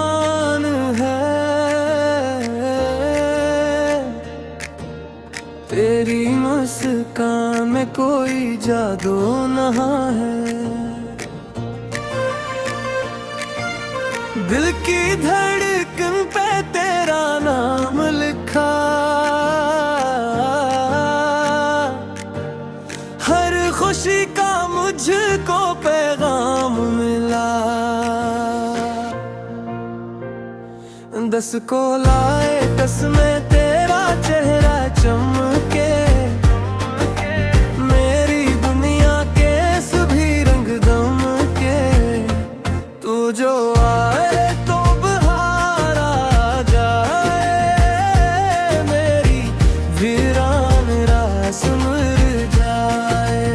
अरमान है, तेरी मुस्कान में कोई जादू नहा है। दिल की धड़कन पे तेरा नाम लिखा, हर खुशी का मुझको पैगाम मिला। 10 को लाए 10 में तेरा चेहरा चमके, मेरी दुनिया के सभी रंग दमके। तू जो आए तो बहार आ जाए, मेरी वीरान रास मुरझाए।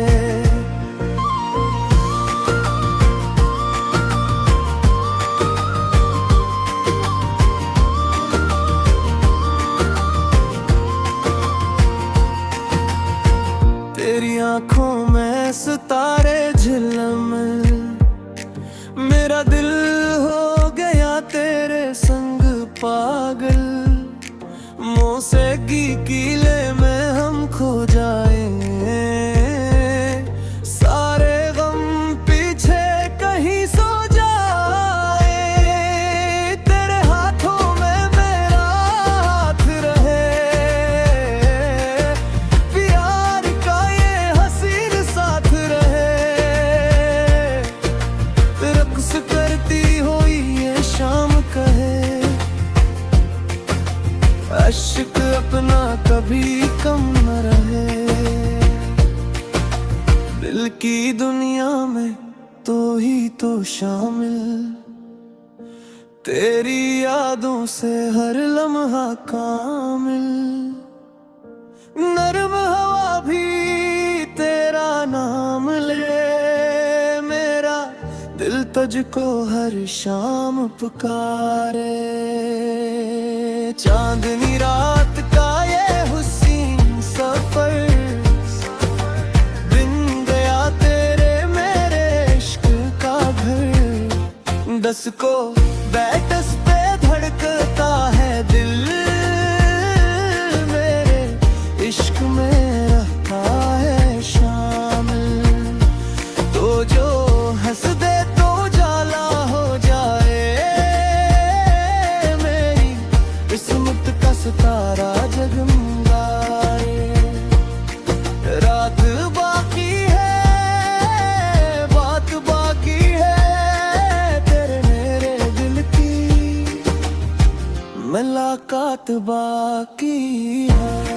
तेरी आंखों में सितारे झिलमिल, मेरा दिल हो गया तेरे संग पागल। मौसीकी कीले में हम खो जाएंगे, सारे गम पीछे कहीं सो जाए। तेरे हाथों में मेरा हाथ रहे, प्यार का ये हसीन साथ रहे। रक्स करती हुई ये शाम कहे, अश्क अपना कभी कम न रहे। दिल की दुनिया में तो ही तो शामिल, तेरी यादों से हर लम्हा कामिल। नर्म हवा भी तेरा नाम ले, मेरा दिल तुझको हर शाम पुकारे। चांदनी रात का ये हुस्न सफर, बिन गया तेरे मेरे इश्क का घर। 10 को बैटस पे धड़कता है दिल, मेरे इश्क में रहता है शामिल। तो जो हंस दे तो जाला हो जाए, मेरी किस्मत का सितारा जगमगाए। रात बाकी है, बात बाकी है, तेरे मेरे दिल की मुलाकात बाकी है।